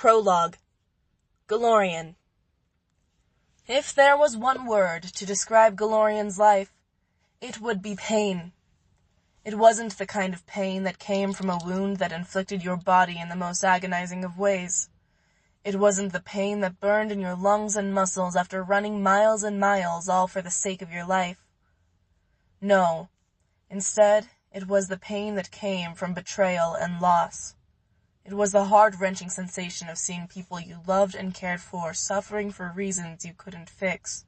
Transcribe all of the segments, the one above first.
Prologue. Galorian. If there was one word to describe Galorian's life, it would be pain. It wasn't the kind of pain that came from a wound that inflicted your body in the most agonizing of ways. It wasn't the pain that burned in your lungs and muscles after running miles and miles all for the sake of your life. No. Instead, it was the pain that came from betrayal and loss. It was the heart-wrenching sensation of seeing people you loved and cared for suffering for reasons you couldn't fix.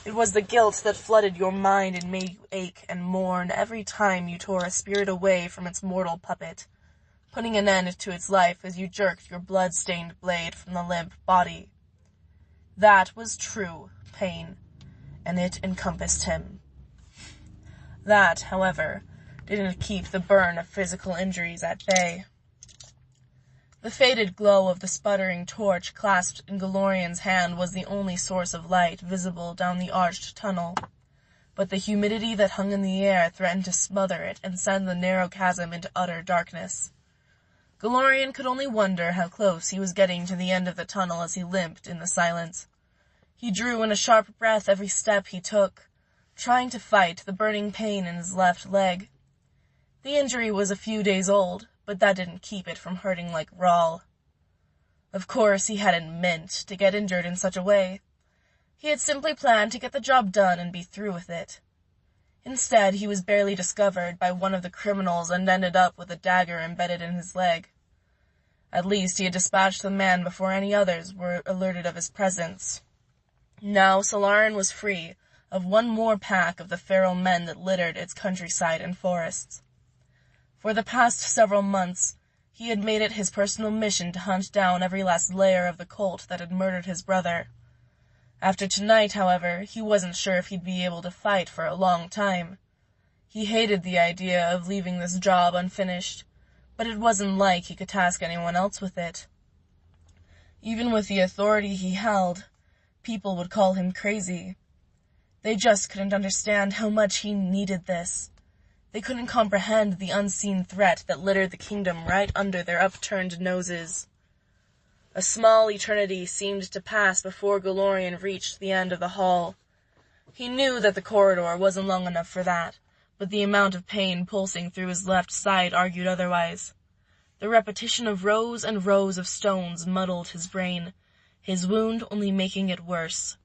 It was the guilt that flooded your mind and made you ache and mourn every time you tore a spirit away from its mortal puppet, putting an end to its life as you jerked your blood-stained blade from the limp body. That was true pain, and it encompassed him. That, however, didn't keep the burn of physical injuries at bay. The faded glow of the sputtering torch clasped in Galorian's hand was the only source of light visible down the arched tunnel, but the humidity that hung in the air threatened to smother it and send the narrow chasm into utter darkness. Galorian could only wonder how close he was getting to the end of the tunnel as he limped in the silence. He drew in a sharp breath every step he took, trying to fight the burning pain in his left leg. The injury was a few days old, but that didn't keep it from hurting like raw. Of course, he hadn't meant to get injured in such a way. He had simply planned to get the job done and be through with it. Instead, he was barely discovered by one of the criminals and ended up with a dagger embedded in his leg. At least he had dispatched the man before any others were alerted of his presence. Now Selarin was free of one more pack of the feral men that littered its countryside and forests. For the past several months, he had made it his personal mission to hunt down every last lair of the cult that had murdered his brother. After tonight, however, he wasn't sure if he'd be able to fight for a long time. He hated the idea of leaving this job unfinished, but it wasn't like he could task anyone else with it. Even with the authority he held, people would call him crazy. They just couldn't understand how much he needed this. They couldn't comprehend the unseen threat that littered the kingdom right under their upturned noses. A small eternity seemed to pass before Galorian reached the end of the hall. He knew that the corridor wasn't long enough for that, but the amount of pain pulsing through his left side argued otherwise. The repetition of rows and rows of stones muddled his brain, his wound only making it worse.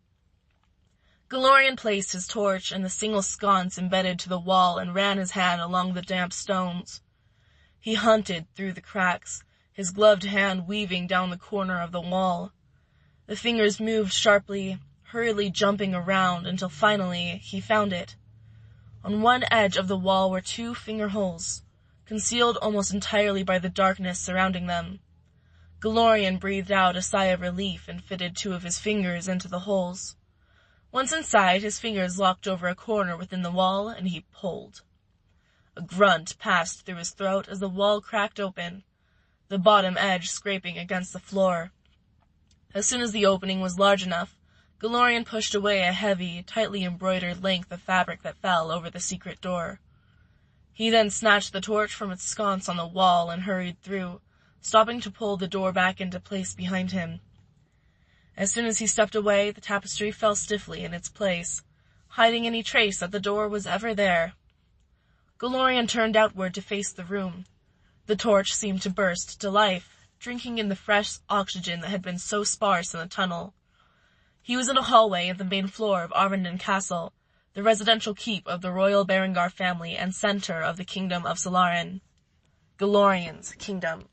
Galorian placed his torch in the single sconce embedded to the wall and ran his hand along the damp stones. He hunted through the cracks, his gloved hand weaving down the corner of the wall. The fingers moved sharply, hurriedly jumping around until finally he found it. On one edge of the wall were 2 finger holes, concealed almost entirely by the darkness surrounding them. Galorian breathed out a sigh of relief and fitted 2 of his fingers into the holes. Once inside, his fingers locked over a corner within the wall, and he pulled. A grunt passed through his throat as the wall cracked open, the bottom edge scraping against the floor. As soon as the opening was large enough, Galorian pushed away a heavy, tightly embroidered length of fabric that fell over the secret door. He then snatched the torch from its sconce on the wall and hurried through, stopping to pull the door back into place behind him. As soon as he stepped away, the tapestry fell stiffly in its place, hiding any trace that the door was ever there. Galorian turned outward to face the room. The torch seemed to burst to life, drinking in the fresh oxygen that had been so sparse in the tunnel. He was in a hallway at the main floor of Arvindon Castle, the residential keep of the royal Berengar family and center of the kingdom of Selarin. Galorian's kingdom.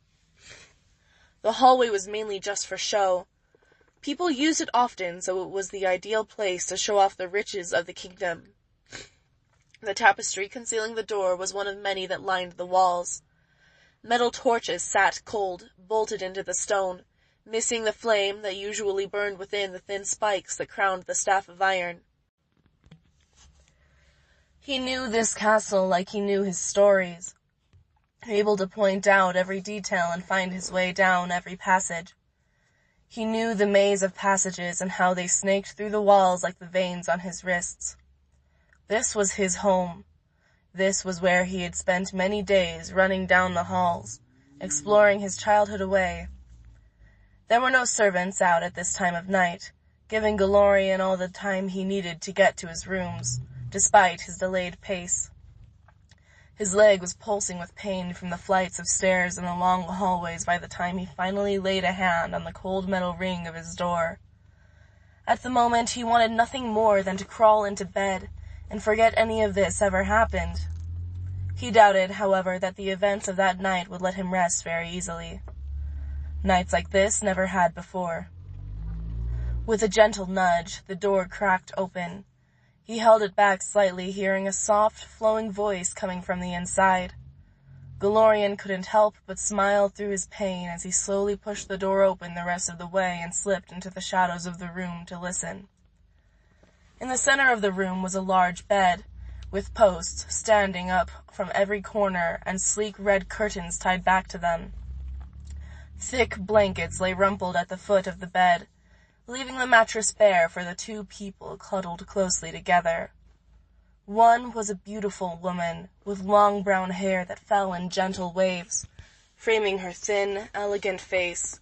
The hallway was mainly just for show. People used it often, so it was the ideal place to show off the riches of the kingdom. The tapestry concealing the door was one of many that lined the walls. Metal torches sat cold, bolted into the stone, missing the flame that usually burned within the thin spikes that crowned the staff of iron. He knew this castle like he knew his stories, able to point out every detail and find his way down every passage. He knew the maze of passages and how they snaked through the walls like the veins on his wrists. This was his home. This was where he had spent many days running down the halls, exploring his childhood away. There were no servants out at this time of night, giving Galorian all the time he needed to get to his rooms, despite his delayed pace. His leg was pulsing with pain from the flights of stairs and the long hallways by the time he finally laid a hand on the cold metal ring of his door. At the moment, he wanted nothing more than to crawl into bed and forget any of this ever happened. He doubted, however, that the events of that night would let him rest very easily. Nights like this never had before. With a gentle nudge, the door cracked open. He held it back slightly, hearing a soft, flowing voice coming from the inside. Galorian couldn't help but smile through his pain as he slowly pushed the door open the rest of the way and slipped into the shadows of the room to listen. In the center of the room was a large bed, with posts standing up from every corner and sleek red curtains tied back to them. Thick blankets lay rumpled at the foot of the bed, leaving the mattress bare for the two people cuddled closely together. One was a beautiful woman, with long brown hair that fell in gentle waves, framing her thin, elegant face.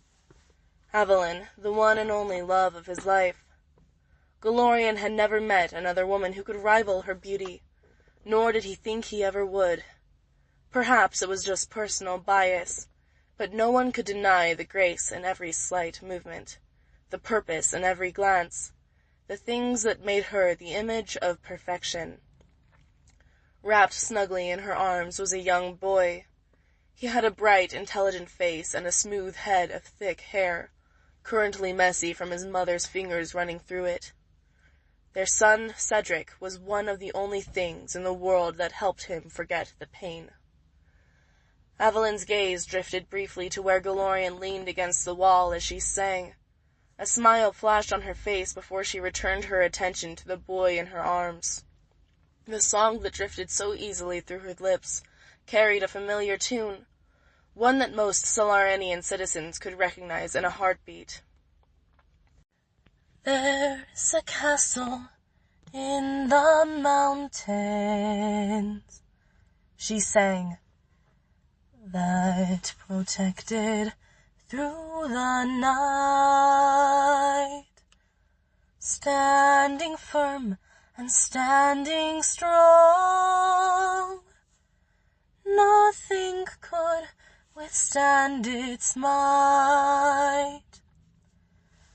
Evelyn, the one and only love of his life. Galorian had never met another woman who could rival her beauty, nor did he think he ever would. Perhaps it was just personal bias, but no one could deny the grace in every slight movement, the purpose in every glance, the things that made her the image of perfection. Wrapped snugly in her arms was a young boy. He had a bright, intelligent face and a smooth head of thick hair, currently messy from his mother's fingers running through it. Their son, Cedric, was one of the only things in the world that helped him forget the pain. Evelyn's gaze drifted briefly to where Galorian leaned against the wall as she sang. A smile flashed on her face before she returned her attention to the boy in her arms. The song that drifted so easily through her lips carried a familiar tune, one that most Selarinian citizens could recognize in a heartbeat. There's a castle in the mountains, she sang, that protected through the night, standing firm and standing strong. Nothing could withstand its might.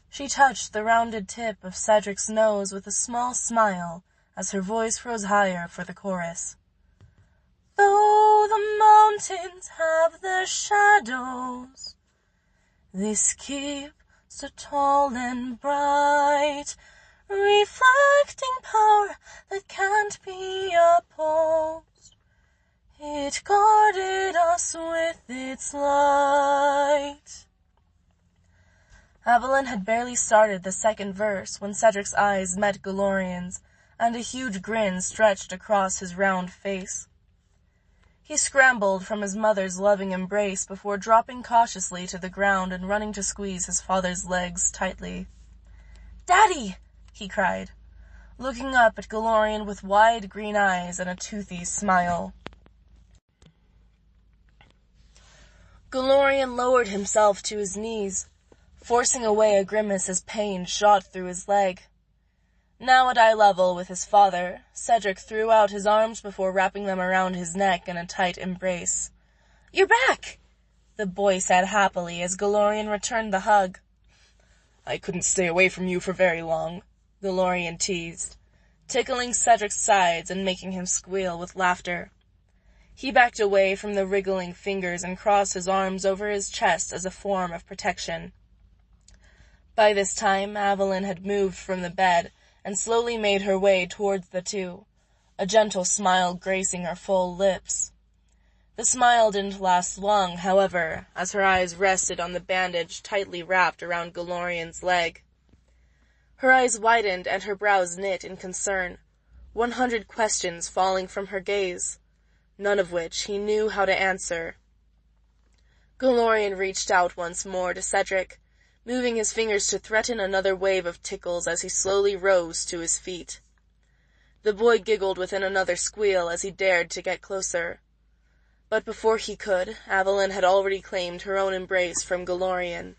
She touched the rounded tip of Cedric's nose with a small smile as her voice rose higher for the chorus. Though the mountains have their shadows, this keep so tall and bright, reflecting power that can't be opposed. It guarded us with its light. Evelyn had barely started the second verse when Cedric's eyes met Galorian's, and a huge grin stretched across his round face. He scrambled from his mother's loving embrace before dropping cautiously to the ground and running to squeeze his father's legs tightly. "Daddy!" he cried, looking up at Galorian with wide green eyes and a toothy smile. Galorian lowered himself to his knees, forcing away a grimace as pain shot through his leg. Now at eye level with his father, Cedric threw out his arms before wrapping them around his neck in a tight embrace. "You're back!" the boy said happily as Galorian returned the hug. "I couldn't stay away from you for very long," Galorian teased, tickling Cedric's sides and making him squeal with laughter. He backed away from the wriggling fingers and crossed his arms over his chest as a form of protection. By this time, Evelyn had moved from the bed and slowly made her way towards the two, a gentle smile gracing her full lips. The smile didn't last long, however, as her eyes rested on the bandage tightly wrapped around Galorian's leg. Her eyes widened and her brows knit in concern, 100 questions falling from her gaze, none of which he knew how to answer. Galorian reached out once more to Cedric, moving his fingers to threaten another wave of tickles as he slowly rose to his feet. The boy giggled within another squeal as he dared to get closer. But before he could, Evelyn had already claimed her own embrace from Galorian.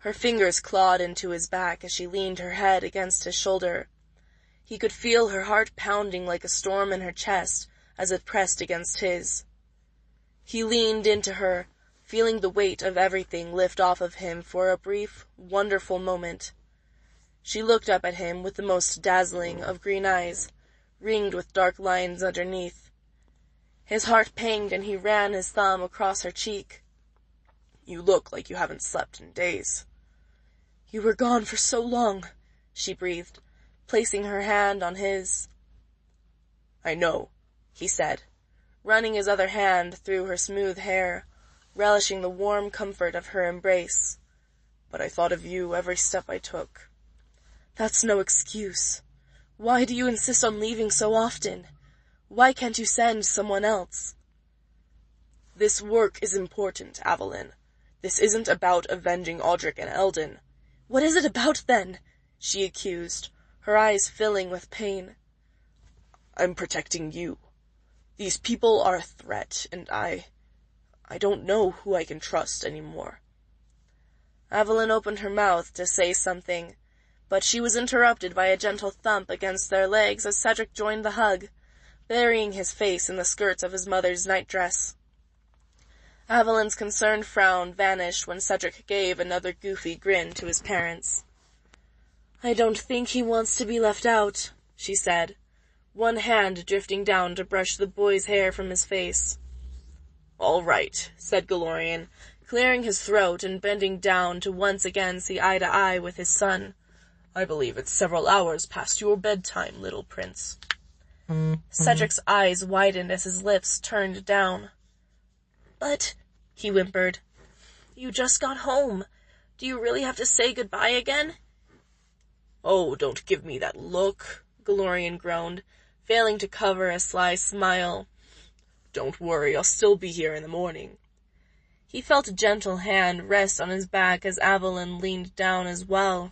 Her fingers clawed into his back as she leaned her head against his shoulder. He could feel her heart pounding like a storm in her chest as it pressed against his. He leaned into her, feeling the weight of everything lift off of him for a brief, wonderful moment. She looked up at him with the most dazzling of green eyes, ringed with dark lines underneath. His heart panged and he ran his thumb across her cheek. "You look like you haven't slept in days." "You were gone for so long," she breathed, placing her hand on his. "I know," he said, running his other hand through her smooth hair, relishing the warm comfort of her embrace. "But I thought of you every step I took." "That's no excuse. Why do you insist on leaving so often? Why can't you send someone else?" "This work is important, Evelyn. This isn't about avenging Audric and Eldon." "What is it about, then?" she accused, her eyes filling with pain. "I'm protecting you. These people are a threat, and I don't know who I can trust anymore." Evelyn opened her mouth to say something, but she was interrupted by a gentle thump against their legs as Cedric joined the hug, burying his face in the skirts of his mother's nightdress. Evelyn's concerned frown vanished when Cedric gave another goofy grin to his parents. "I don't think he wants to be left out," she said, one hand drifting down to brush the boy's hair from his face. "All right," said Galorian, clearing his throat and bending down to once again see eye to eye with his son. "I believe it's several hours past your bedtime, little prince." Cedric's eyes widened as his lips turned down. "But," he whimpered, "you just got home. Do you really have to say goodbye again?" "Oh, don't give me that look," Galorian groaned, failing to cover a sly smile. "Don't worry, I'll still be here in the morning." He felt a gentle hand rest on his back as Evelyn leaned down as well.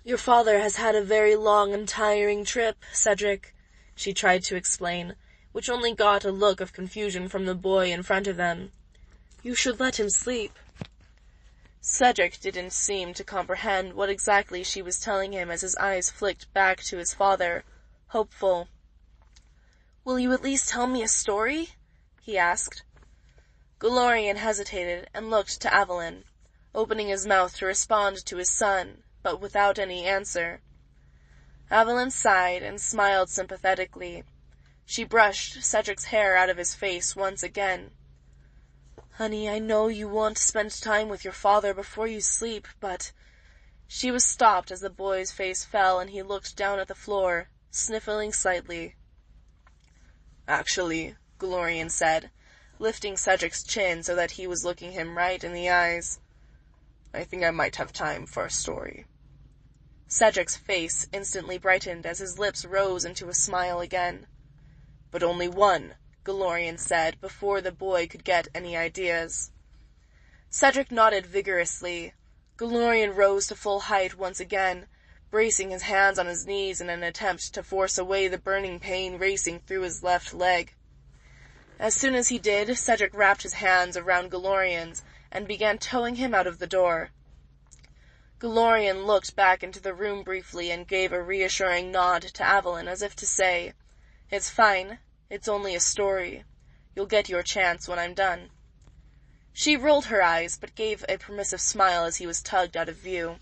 "Your father has had a very long and tiring trip, Cedric," she tried to explain, which only got a look of confusion from the boy in front of them. "You should let him sleep." Cedric didn't seem to comprehend what exactly she was telling him as his eyes flicked back to his father, hopeful. "Will you at least tell me a story?" he asked. Galorian hesitated and looked to Evelyn, opening his mouth to respond to his son, but without any answer. Evelyn sighed and smiled sympathetically. She brushed Cedric's hair out of his face once again. "Honey, I know you want to spend time with your father before you sleep, but—" She was stopped as the boy's face fell and he looked down at the floor, sniffling slightly. "Actually," Galorian said, lifting Cedric's chin so that he was looking him right in the eyes, "I think I might have time for a story." Cedric's face instantly brightened as his lips rose into a smile again. "But only one," Galorian said, before the boy could get any ideas. Cedric nodded vigorously. Galorian rose to full height once again, bracing his hands on his knees in an attempt to force away the burning pain racing through his left leg. As soon as he did, Cedric wrapped his hands around Galorian's and began towing him out of the door. Galorian looked back into the room briefly and gave a reassuring nod to Evelyn as if to say, "It's fine. It's only a story. You'll get your chance when I'm done." She rolled her eyes, but gave a permissive smile as he was tugged out of view.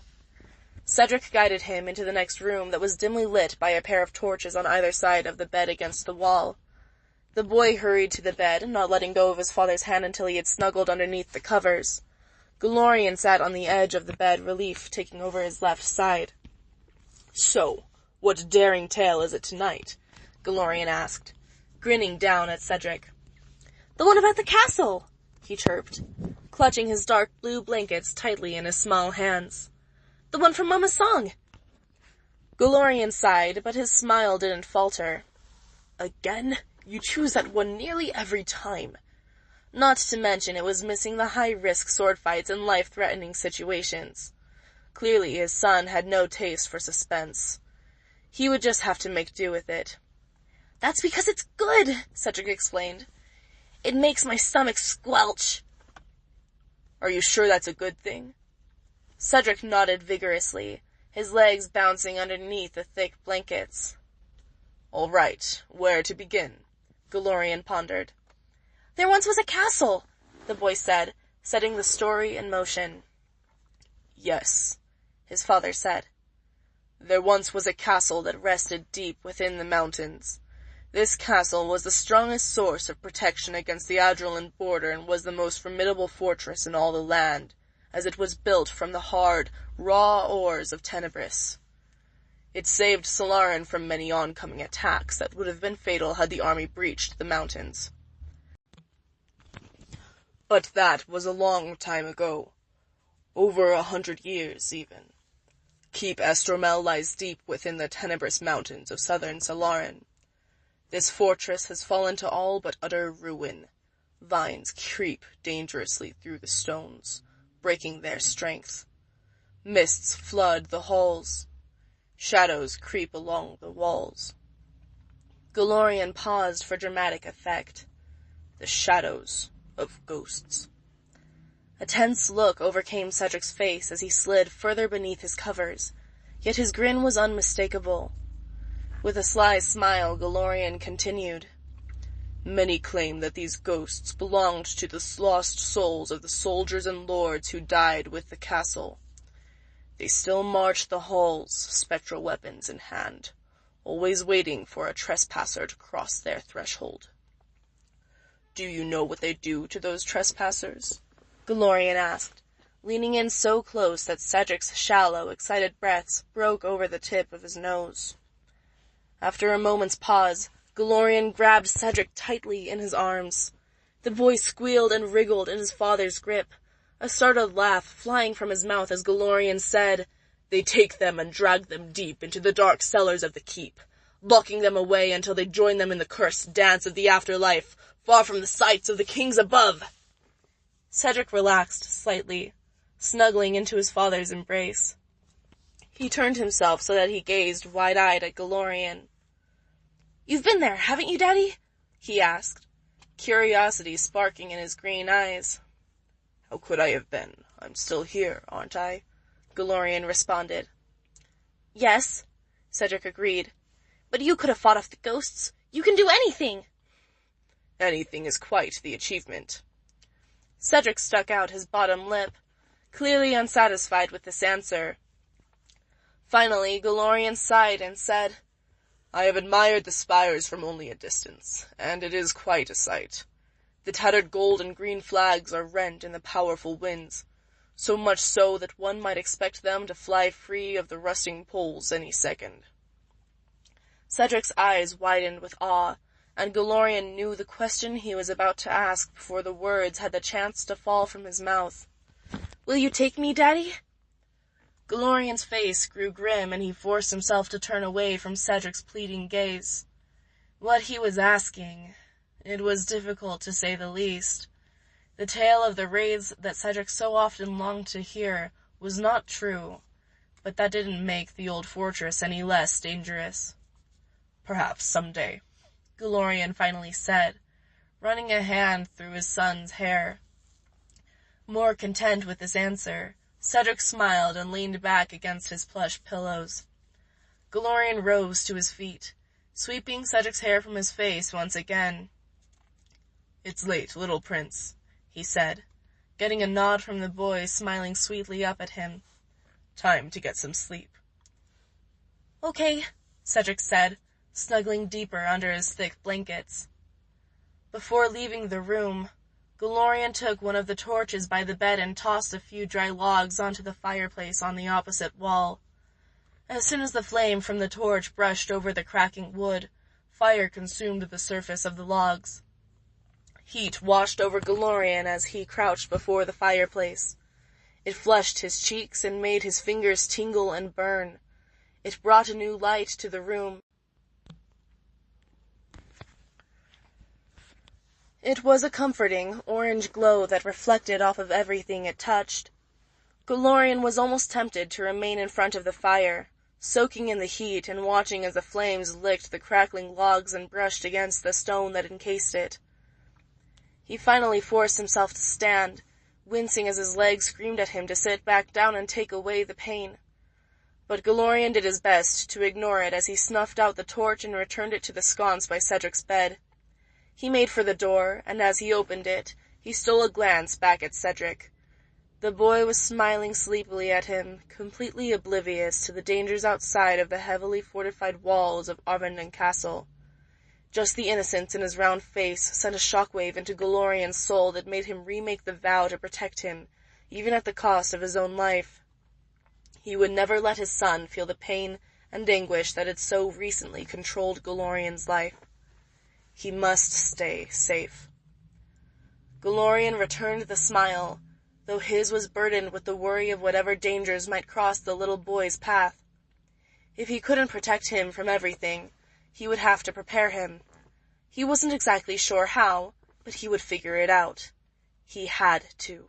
Cedric guided him into the next room that was dimly lit by a pair of torches on either side of the bed against the wall. The boy hurried to the bed, not letting go of his father's hand until he had snuggled underneath the covers. Galorian sat on the edge of the bed, relief taking over his left side. "So, what daring tale is it tonight?" Galorian asked, grinning down at Cedric. "The one about the castle," he chirped, clutching his dark blue blankets tightly in his small hands. "The one from Mama's song." Galorian sighed, but his smile didn't falter. "Again? You choose that one nearly every time." Not to mention it was missing the high-risk sword fights and life-threatening situations. Clearly his son had no taste for suspense. He would just have to make do with it. "That's because it's good," Cedric explained. "It makes my stomach squelch." "Are you sure that's a good thing?" Cedric nodded vigorously, his legs bouncing underneath the thick blankets. "All right, where to begin?" Galorian pondered. "There once was a castle," the boy said, setting the story in motion. "Yes," his father said. "There once was a castle that rested deep within the mountains. This castle was the strongest source of protection against the Adrolan border and was the most formidable fortress in all the land, as it was built from the hard, raw ores of Tenebris. It saved Selarin from many oncoming attacks that would have been fatal had the army breached the mountains. But that was a long time ago. Over 100 years, even. Keep Estromel lies deep within the Tenebris mountains of southern Selarin. This fortress has fallen to all but utter ruin. Vines creep dangerously through the stones, breaking their strength. Mists flood the halls. Shadows creep along the walls." Galorian paused for dramatic effect. The shadows of ghosts. A tense look overcame Cedric's face as he slid further beneath his covers, yet his grin was unmistakable. With a sly smile, Galorian continued. "Many claim that these ghosts belonged to the lost souls of the soldiers and lords who died with the castle. They still march the halls, spectral weapons in hand, always waiting for a trespasser to cross their threshold." "Do you know what they do to those trespassers?" Galorian asked, leaning in so close that Cedric's shallow, excited breaths broke over the tip of his nose. After a moment's pause, Galorian grabbed Cedric tightly in his arms. The boy squealed and wriggled in his father's grip, a startled laugh flying from his mouth as Galorian said, "They take them and drag them deep into the dark cellars of the keep, locking them away until they join them in the cursed dance of the afterlife, far from the sights of the kings above." Cedric relaxed slightly, snuggling into his father's embrace. He turned himself so that he gazed wide-eyed at Galorian. "You've been there, haven't you, Daddy?" he asked, curiosity sparking in his green eyes. "How could I have been? I'm still here, aren't I?" Galorian responded. "Yes," Cedric agreed. "But you could have fought off the ghosts. You can do anything." "Anything is quite the achievement." Cedric stuck out his bottom lip, clearly unsatisfied with this answer. Finally, Galorian sighed and said, "I have admired the spires from only a distance, and it is quite a sight. The tattered gold and green flags are rent in the powerful winds, so much so that one might expect them to fly free of the rusting poles any second." Cedric's eyes widened with awe, and Galorian knew the question he was about to ask before the words had the chance to fall from his mouth. "Will you take me, Daddy?" Galorian's face grew grim, and he forced himself to turn away from Cedric's pleading gaze. What he was asking, it was difficult to say the least. The tale of the raids that Cedric so often longed to hear was not true, but that didn't make the old fortress any less dangerous. "Perhaps someday," Galorian finally said, running a hand through his son's hair. More content with this answer, Cedric smiled and leaned back against his plush pillows. Galorian rose to his feet, sweeping Cedric's hair from his face once again. "It's late, little prince," he said, getting a nod from the boy smiling sweetly up at him. "Time to get some sleep." "Okay," Cedric said, snuggling deeper under his thick blankets. Before leaving the room, Galorian took one of the torches by the bed and tossed a few dry logs onto the fireplace on the opposite wall. As soon as the flame from the torch brushed over the cracking wood, fire consumed the surface of the logs. Heat washed over Galorian as he crouched before the fireplace. It flushed his cheeks and made his fingers tingle and burn. It brought a new light to the room. It was a comforting, orange glow that reflected off of everything it touched. Galorian was almost tempted to remain in front of the fire, soaking in the heat and watching as the flames licked the crackling logs and brushed against the stone that encased it. He finally forced himself to stand, wincing as his legs screamed at him to sit back down and take away the pain. But Galorian did his best to ignore it as he snuffed out the torch and returned it to the sconce by Cedric's bed. He made for the door, and as he opened it, he stole a glance back at Cedric. The boy was smiling sleepily at him, completely oblivious to the dangers outside of the heavily fortified walls of Arvenden Castle. Just the innocence in his round face sent a shockwave into Galorian's soul that made him remake the vow to protect him, even at the cost of his own life. He would never let his son feel the pain and anguish that had so recently controlled Galorian's life. He must stay safe. Galorian returned the smile, though his was burdened with the worry of whatever dangers might cross the little boy's path. If he couldn't protect him from everything, he would have to prepare him. He wasn't exactly sure how, but he would figure it out. He had to.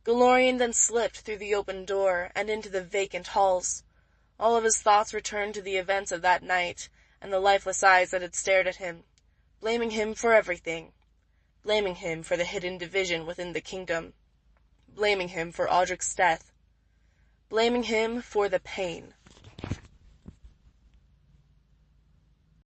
Galorian then slipped through the open door and into the vacant halls. All of his thoughts returned to the events of that night and the lifeless eyes that had stared at him, blaming him for everything. Blaming him for the hidden division within the kingdom. Blaming him for Audric's death. Blaming him for the pain